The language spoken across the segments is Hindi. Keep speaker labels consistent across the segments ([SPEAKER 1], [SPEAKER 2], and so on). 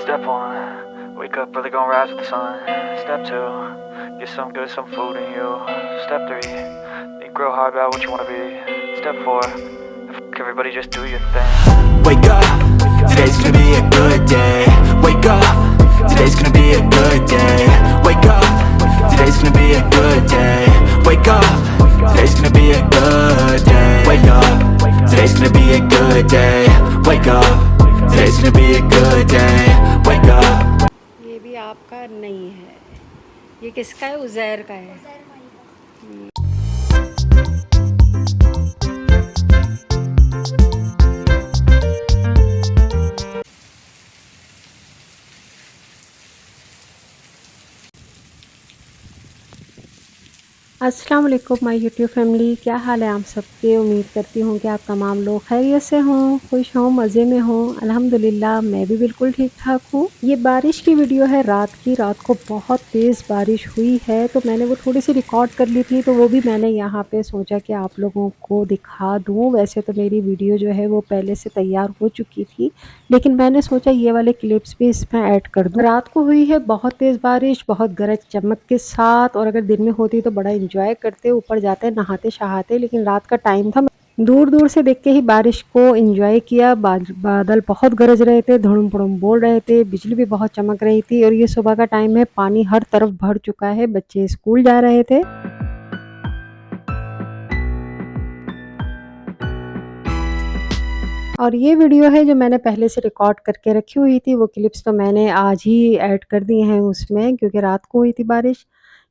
[SPEAKER 1] Step one, wake up early, gonna rise with the sun. Step two, get some good, some food in you. Step three, think real hard about what you wanna be. Step four, everybody just do your thing.
[SPEAKER 2] Wake up, today's gonna be a good day. Wake up, today's gonna be a good day. Wake up, today's gonna be a good day. Wake up, today's gonna be a good day. Wake up, today's gonna be a good day. Wake up, today's gonna be a good day. Wake up.
[SPEAKER 3] ये भी आपका नहीं है, ये किसका है? उज़ैर का है। अस्सलाम वालेकुम माय यूट्यूब फैमिली, क्या हाल है आप सबके। उम्मीद करती हूँ कि आप तमाम लोग खैरियत से हों, खुश हों, मज़े में हों। अल्हम्दुलिल्लाह मैं भी बिल्कुल ठीक ठाक हूँ। ये बारिश की वीडियो है रात की। रात को बहुत तेज़ बारिश हुई है तो मैंने वो थोड़ी सी रिकॉर्ड कर ली थी, तो वो भी मैंने यहाँ पे सोचा कि आप लोगों को दिखा दूँ। वैसे तो मेरी वीडियो जो है वो पहले से तैयार हो चुकी थी, लेकिन मैंने सोचा ये वाले क्लिप्स भी इसमें ऐड कर दूँ। रात को हुई है बहुत तेज़ बारिश, बहुत गरज चमक के साथ, और अगर दिन में होती तो बड़ा एंजॉय करते, ऊपर जाते नहाते शहाते, लेकिन रात का टाइम था। दूर दूर से देख के ही बारिश को एंजॉय किया। बादल बहुत गरज रहे थे, धुड़ुम पुड़ुम बोल रहे थे, बिजली भी बहुत चमक रही थी। और ये सुबह का टाइम है, पानी हर तरफ भर चुका है, बच्चे स्कूल जा रहे थे। और ये वीडियो है जो मैंने पहले से रिकॉर्ड करके रखी हुई थी। वो क्लिप्स तो मैंने आज ही ऐड कर दिए हैं उसमें, क्योंकि रात को हुई थी बारिश।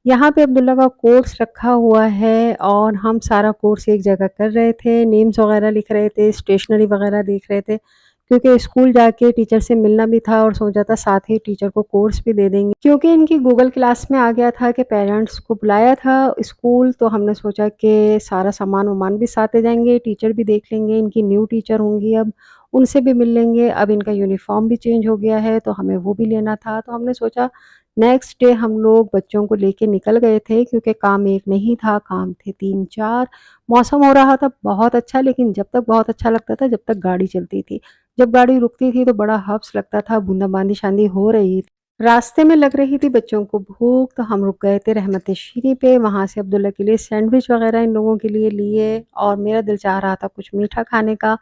[SPEAKER 3] यहाँ पे अब्दुल्ला का कोर्स रखा हुआ है और हम सारा कोर्स एक जगह कर रहे थे। नेम्स वगैरह लिख रहे थे, स्टेशनरी वगैरह देख रहे थे, क्योंकि स्कूल जाके टीचर से मिलना भी था और सोचा था साथ ही टीचर को कोर्स भी दे देंगे। क्योंकि इनकी गूगल क्लास में आ गया था कि पेरेंट्स को बुलाया था स्कूल, तो हमने सोचा कि सारा सामान वामान भी साथ ले जाएंगे, टीचर भी देख लेंगे। इनकी न्यू टीचर होंगी, अब उनसे भी मिल लेंगे। अब इनका यूनिफॉर्म भी चेंज हो गया है तो हमें वो भी लेना था। तो हमने सोचा नेक्स्ट डे हम लोग बच्चों को लेके निकल गए थे, क्योंकि काम एक नहीं था, काम थे 3-4। मौसम हो रहा था बहुत अच्छा, लेकिन जब तक बहुत अच्छा लगता था जब तक गाड़ी चलती थी। जब गाड़ी रुकती थी तो बड़ा हब्स लगता था, बूंदाबांदी शांदी हो रही थी। रास्ते में लग रही थी बच्चों को भूख, तो हम रुक गए थे रहमत शीरी पे। वहाँ से अब्दुल्ला के लिए सैंडविच वगैरह इन लोगों के लिए लिए, और मेरा दिल चाह रहा था कुछ मीठा खाने का।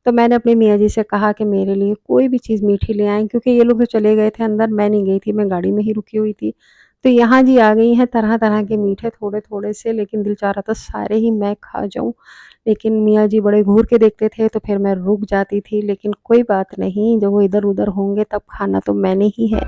[SPEAKER 3] तो मैंने अपने मियाँ जी से कहा कि मेरे लिए कोई भी चीज़ मीठी ले आएँ, क्योंकि ये लोग तो चले गए थे अंदर, मैं नहीं गई थी, मैं गाड़ी में ही रुकी हुई थी। तो यहाँ जी आ गई हैं तरह-तरह के मीठे थोड़े-थोड़े से, लेकिन दिल चाह रहा था सारे ही मैं खा जाऊँ। लेकिन मियाँ जी बड़े घूर के देखते थे तो फिर मैं रुक जाती थी, लेकिन कोई बात नहीं, जब वो इधर-उधर होंगे तब खाना तो मैंने ही है।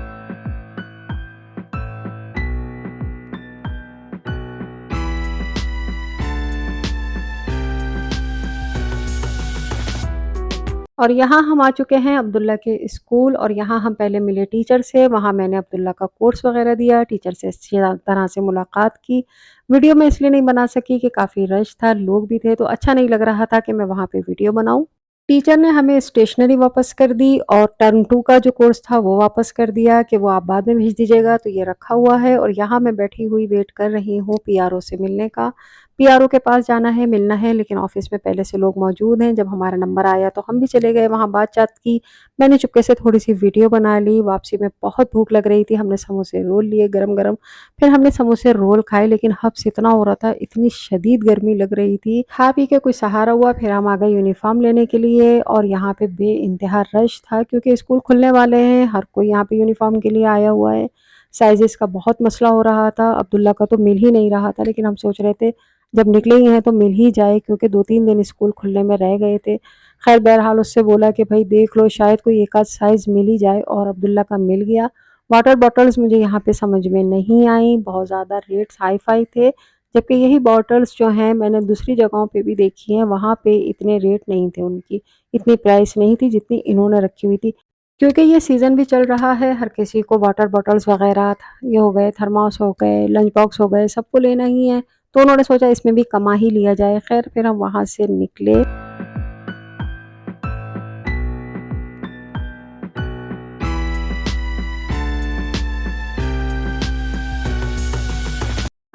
[SPEAKER 3] और यहाँ हम आ चुके हैं अब्दुल्ला के स्कूल, और यहाँ हम पहले मिले टीचर से। वहाँ मैंने अब्दुल्ला का कोर्स वगैरह दिया, टीचर से अच्छी तरह से मुलाकात की। वीडियो मैं इसलिए नहीं बना सकी कि काफ़ी रश था, लोग भी थे, तो अच्छा नहीं लग रहा था कि मैं वहाँ पे वीडियो बनाऊँ। टीचर ने हमें स्टेशनरी वापस कर दी, और टर्म 2 का जो कोर्स था वो वापस कर दिया कि वो आप बाद में भेज दीजिएगा, तो ये रखा हुआ है। और यहाँ मैं बैठी हुई वेट कर रही हूँ पीआरओ से मिलने का। पीआरओ के पास जाना है, मिलना है, लेकिन ऑफिस में पहले से लोग मौजूद हैं। जब हमारा नंबर आया तो हम भी चले गए वहाँ, बात-चात की। मैंने चुपके से थोड़ी-सी वीडियो बना ली। वापसी में बहुत भूख लग रही थी, हमने समोसे रोल लिए गरम-गरम। फिर हमने समोसे रोल खाए, लेकिन हब्स इतना हो रहा था, इतनी शदीद गर्मी लग रही थी। खा पी के कोई सहारा हुआ, फिर हम आ गए यूनिफ़ॉर्म लेने के लिए। और यहाँ पे बेइंतहा रश था, क्योंकि स्कूल खुलने वाले हैं, हर कोई यहाँ पे यूनिफ़ॉर्म के लिए आया हुआ है। साइज़ेज़ का बहुत मसला हो रहा था, अब्दुल्ला का तो मिल ही नहीं रहा था, लेकिन हम सोच रहे थे जब निकले ही हैं तो मिल ही जाए, क्योंकि 2-3 दिन स्कूल खुलने में रह गए थे। खैर बहरहाल उससे बोला कि भाई देख लो, शायद कोई एक आध साइज़ मिल ही जाए, और अब्दुल्ला का मिल गया। वाटर बॉटल्स मुझे यहाँ पे समझ में नहीं आई, बहुत ज़्यादा रेट्स हाई-फाई थे, जबकि यही बॉटल्स जो हैं मैंने दूसरी जगहों पे भी देखी हैं, वहाँ पे इतने रेट नहीं थे उनकी, इतनी प्राइस नहीं थी जितनी इन्होंने रखी हुई थी। क्योंकि ये सीज़न भी चल रहा है, हर किसी को वाटर बॉटल्स वगैरह ये हो गए, थर्मोस हो गए, लंच बॉक्स हो गए, सबको लेना ही है। तो उन्होंने सोचा इसमें भी कमा ही लिया जाए। खैर फिर हम वहाँ से निकले।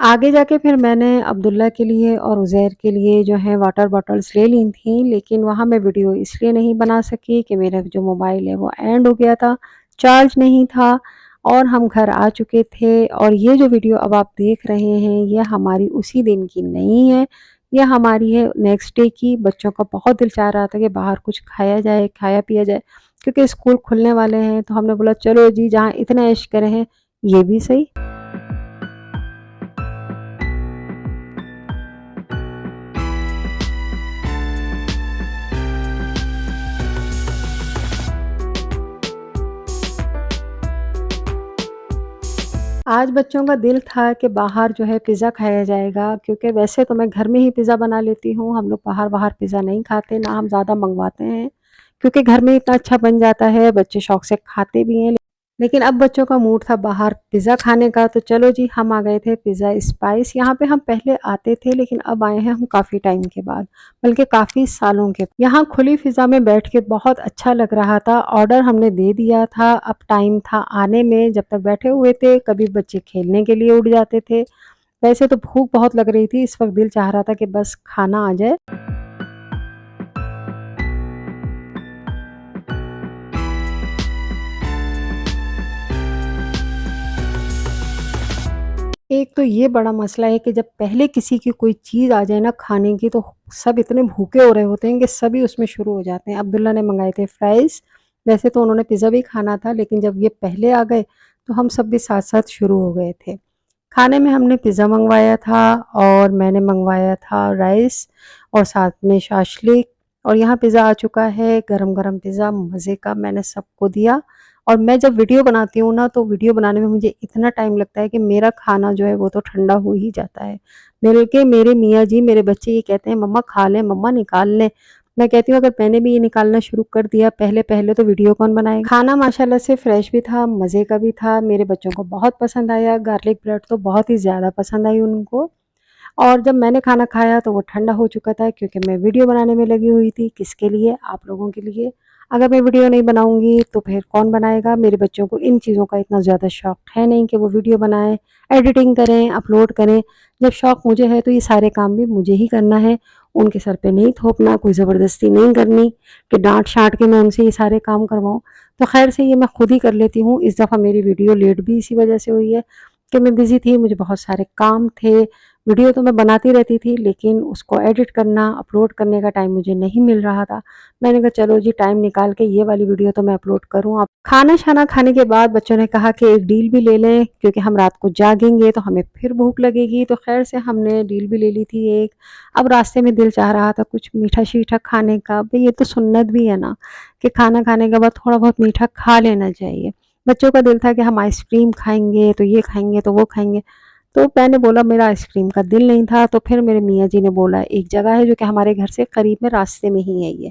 [SPEAKER 3] आगे जाके फिर मैंने अब्दुल्ला के लिए और उज़ैर के लिए जो है वाटर बॉटल्स ले ली थी, लेकिन वहाँ मैं वीडियो इसलिए नहीं बना सकी कि मेरा जो मोबाइल है वो एंड हो गया था। चार्ज नहीं था और हम घर आ चुके थे। और ये जो वीडियो अब आप देख रहे हैं ये हमारी उसी दिन की नहीं है, ये हमारी है नेक्स्ट डे की। बच्चों का बहुत दिल चाह रहा था कि बाहर कुछ खाया जाए, खाया पिया जाए, क्योंकि स्कूल खुलने वाले हैं। तो हमने बोला चलो जी, जहाँ इतना ऐश करे हैं ये भी सही। आज बच्चों का दिल था कि बाहर जो है पिज़्ज़ा खाया जाएगा, क्योंकि वैसे तो मैं घर में ही पिज़्ज़ा बना लेती हूँ। हम लोग बाहर पिज़्ज़ा नहीं खाते, ना हम ज़्यादा मंगवाते हैं, क्योंकि घर में इतना अच्छा बन जाता है, बच्चे शौक से खाते भी हैं। लेकिन अब बच्चों का मूड था बाहर पिज़्ज़ा खाने का, तो चलो जी हम आ गए थे पिज़्ज़ा स्पाइस। यहाँ पे हम पहले आते थे, लेकिन अब आए हैं हम काफ़ी टाइम के बाद, बल्कि काफ़ी सालों के। यहाँ खुली फ़िज़ा में बैठ के बहुत अच्छा लग रहा था। ऑर्डर हमने दे दिया था, अब टाइम था आने में। जब तक बैठे हुए थे कभी बच्चे खेलने के लिए उठ जाते थे। वैसे तो भूख बहुत लग रही थी, इस वक्त दिल चाह रहा था कि बस खाना आ जाए। एक तो ये बड़ा मसला है कि जब पहले किसी की कोई चीज़ आ जाए ना खाने की, तो सब इतने भूखे हो रहे होते हैं कि सभी उसमें शुरू हो जाते हैं। अब्दुल्ला ने मंगाए थे फ्राइज़, वैसे तो उन्होंने पिज़्ज़ा भी खाना था, लेकिन जब ये पहले आ गए तो हम सब भी साथ-साथ शुरू हो गए थे। खाने में हमने पिज़्ज़ा मंगवाया था और मैंने मंगवाया था राइस और साथ में शाशलिक। और यहाँ पिज़्ज़ा आ चुका है, गरम-गरम पिज़्ज़ा मज़े का, मैंने सबको दिया। और मैं जब वीडियो बनाती हूँ ना, तो वीडियो बनाने में मुझे इतना टाइम लगता है कि मेरा खाना जो है वो तो ठंडा हो ही जाता है। बल्कि मेरे मियाँ जी, मेरे बच्चे ये कहते हैं मम्मा खा लें, मम्मा निकाल लें। मैं कहती हूँ अगर मैंने भी ये निकालना शुरू कर दिया पहले-पहले, तो वीडियो कौन बनाएगा। खाना माशाल्लाह से फ्रेश भी था, मज़े का भी था, मेरे बच्चों को बहुत पसंद आया। गार्लिक ब्रेड तो बहुत ही ज़्यादा पसंद आई उनको। और जब मैंने खाना खाया तो वो ठंडा हो चुका था, क्योंकि मैं वीडियो बनाने में लगी हुई थी। किसके लिए? आप लोगों के लिए। अगर मैं वीडियो नहीं बनाऊँगी तो फिर कौन बनाएगा? मेरे बच्चों को इन चीज़ों का इतना ज़्यादा शौक है नहीं कि वो वीडियो बनाएँ, एडिटिंग करें, अपलोड करें। जब शौक मुझे है तो ये सारे काम भी मुझे ही करना है, उनके सर पे नहीं थोपना, कोई ज़बरदस्ती नहीं करनी कि डाँट-शाँट के मैं उनसे ये सारे काम करवाऊँ। तो ख़ैर से ये मैं खुद ही कर लेती हूँ। इस दफ़ा मेरी वीडियो लेट भी इसी वजह से हुई है कि मैं बिज़ी थी, मुझे बहुत सारे काम थे। वीडियो तो मैं बनाती रहती थी, लेकिन उसको एडिट करना, अपलोड करने का टाइम मुझे नहीं मिल रहा था। मैंने कहा चलो जी टाइम निकाल के ये वाली वीडियो तो मैं अपलोड करूँ। अब खाना-शाना खाने के बाद बच्चों ने कहा कि एक डील भी ले लें, क्योंकि हम रात को जागेंगे तो हमें फिर भूख लगेगी। तो ख़ैर से हमने डील भी ले ली थी एक। अब रास्ते में दिल चाह रहा था कुछ मीठा-शीठा खाने का। भई ये तो सुन्नत भी है ना कि खाना खाने के बाद थोड़ा बहुत मीठा खा लेना चाहिए। बच्चों का दिल था कि हम आइसक्रीम खाएँगे, तो ये खाएँगे, तो वो खाएँगे। तो मैंने बोला मेरा आइसक्रीम का दिल नहीं था, तो फिर मेरे मियाँ जी ने बोला एक जगह है जो कि हमारे घर से करीब में, रास्ते में ही है ये।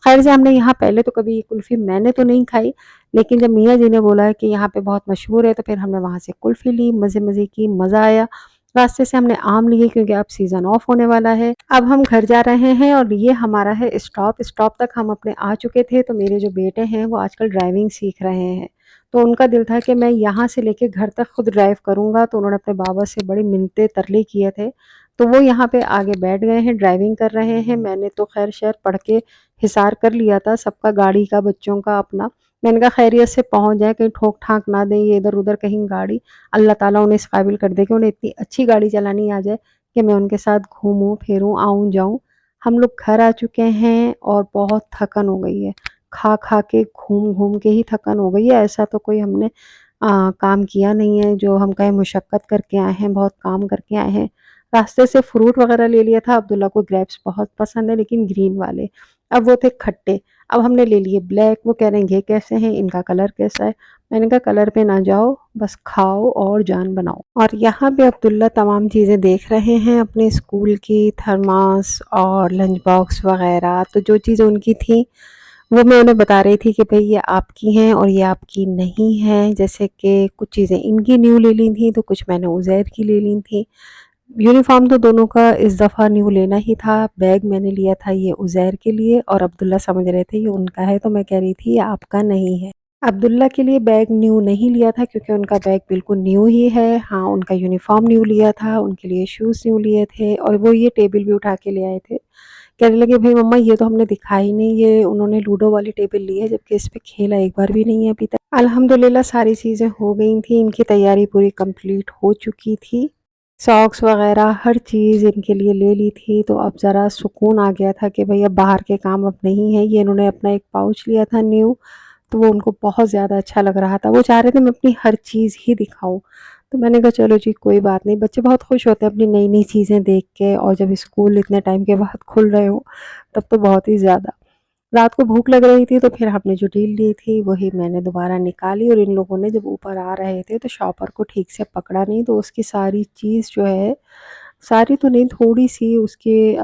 [SPEAKER 3] ख़ैर से हमने यहाँ पहले तो कभी कुल्फ़ी मैंने तो नहीं खाई, लेकिन जब मियाँ जी ने बोला कि यहाँ पे बहुत मशहूर है, तो फिर हमने वहाँ से कुल्फ़ी ली, मज़े-मज़े की, मज़ा आया। रास्ते से हमने आम लिए, क्योंकि अब सीज़न ऑफ होने वाला है। अब हम घर जा रहे हैं और ये हमारा है स्टॉप। स्टॉप तक हम अपने आ चुके थे, तो मेरे जो बेटे हैं वो आजकल ड्राइविंग सीख रहे हैं। तो उनका दिल था कि मैं यहाँ से लेके घर तक खुद ड्राइव करूँगा, तो उन्होंने अपने बाबा से बड़ी मिन्नतें तरले किए थे। तो वो यहाँ पे आगे बैठ गए हैं, ड्राइविंग कर रहे हैं। मैंने तो ख़ैर शर पढ़ के हिसार कर लिया था सबका, गाड़ी का, बच्चों का, अपना। मैंने कहा खैरियत से पहुँच जाएँ, कहीं ठोक-ठाक ना दें ये इधर-उधर कहीं गाड़ी। अल्लाह ताला उन्हें इस काबिल कर दे कि उन्हें इतनी अच्छी गाड़ी चलानी आ जाए कि मैं उनके साथ घूमूँ, फिरूँ, आऊँ, जाऊँ। हम लोग घर आ चुके हैं और बहुत थकन हो गई है। खा-खा के, घूम-घूम के ही थकन हो गई है। ऐसा तो कोई हमने काम किया नहीं है जो हम कहें मुशक्कत करके आए हैं, बहुत काम करके आए हैं। रास्ते से फ्रूट वग़ैरह ले लिया था, अब्दुल्ला को ग्रेप्स बहुत पसंद है, लेकिन ग्रीन वाले। अब वो थे खट्टे, अब हमने ले लिए ब्लैक। वो कह रहे हैं ये कैसे हैं, इनका कलर कैसा है? मैंने कहा कलर पे ना जाओ, बस खाओ और जान बनाओ। और यहाँ पे अब्दुल्ला तमाम चीज़ें देख रहे हैं अपने स्कूल की, थर्मास और लंच बॉक्स वग़ैरह। तो जो चीज़ें उनकी थी वो मैं उन्हें बता रही थी कि भई ये आपकी हैं और ये आपकी नहीं हैं। जैसे कि कुछ चीज़ें इनकी न्यू ले ली थी, तो कुछ मैंने उज़ैर की ले ली थी। यूनिफ़ॉर्म तो दोनों का इस दफ़ा न्यू लेना ही था। बैग मैंने लिया था ये उज़ैर के लिए, और अब्दुल्ला समझ रहे थे ये उनका है, तो मैं कह रही थी ये आपका नहीं है। अब्दुल्ला के लिए बैग न्यू नहीं लिया था, क्योंकि उनका बैग बिल्कुल न्यू ही है। हाँ, उनका यूनिफ़ॉर्म न्यू लिया था, उनके लिए शूज़ न्यू लिए थे, और वो ये टेबल भी उठा के ले आए थे कहने लगे भाई मम्मा ये तो हमने दिखा ही नहीं, ये उन्होंने लूडो वाली टेबल ली है जबकि इस पे खेला एक बार भी नहीं है अभी तक। अल्हम्दुलिल्लाह सारी चीज़ें हो गई थी, इनकी तैयारी पूरी कंप्लीट हो चुकी थी। सॉक्स वगैरह हर चीज़ इनके लिए ले ली थी, तो अब ज़रा सुकून आ गया था कि भई अब बाहर के काम अब नहीं है। ये इन्होंने अपना एक पाउच लिया था न्यू, तो वो उनको बहुत ज़्यादा अच्छा लग रहा था। वो चाह रहे थे मैं अपनी हर चीज़ ही दिखाऊँ। तो मैंने कहा चलो जी कोई बात नहीं, बच्चे बहुत खुश होते हैं अपनी नई-नई चीज़ें देख के, और जब स्कूल इतने टाइम के बाद खुल रहे हों, तब तो बहुत ही ज़्यादा। रात को भूख लग रही थी तो फिर हमने जो डील ली थी वही मैंने दोबारा निकाली, और इन लोगों ने जब ऊपर आ रहे थे तो शॉपर को ठीक से पकड़ा नहीं, तो उसकी सारी चीज़ जो है, सारी तो नहीं थोड़ी-सी उसके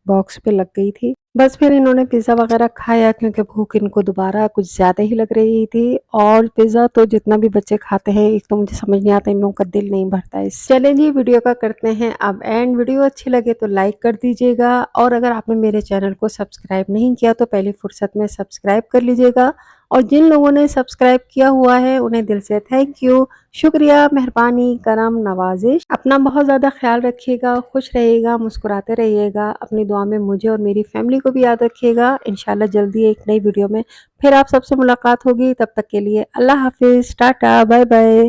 [SPEAKER 3] बॉक्स पे लग गई थी। बस फिर इन्होंने पिज़्ज़ा वग़ैरह खाया क्योंकि भूख इनको दोबारा कुछ ज़्यादा ही लग रही थी, और पिज़्ज़ा तो जितना भी बच्चे खाते हैं, एक तो मुझे समझ नहीं आता इन लोगों का दिल नहीं भरता है इससे। चलें जी वीडियो का करते हैं अब एंड। वीडियो अच्छी लगे तो लाइक कर दीजिएगा, और अगर आपने मेरे चैनल को सब्सक्राइब नहीं किया तो पहली फुर्सत में सब्सक्राइब कर लीजिएगा, और जिन लोगों ने सब्सक्राइब किया हुआ है उन्हें दिल से थैंक यू, शुक्रिया, मेहरबानी, करम, नवाज़िश। अपना बहुत ज़्यादा ख़्याल रखिएगा, खुश रहिएगा, मुस्कुराते रहिएगा। अपनी दुआ में मुझे और मेरी फैमिली को भी याद रखिएगा। इंशाल्लाह जल्दी एक नई वीडियो में फिर आप सबसे मुलाकात होगी। तब तक के लिए अल्लाह हाफ़िज़, टाटा, बाय बाय।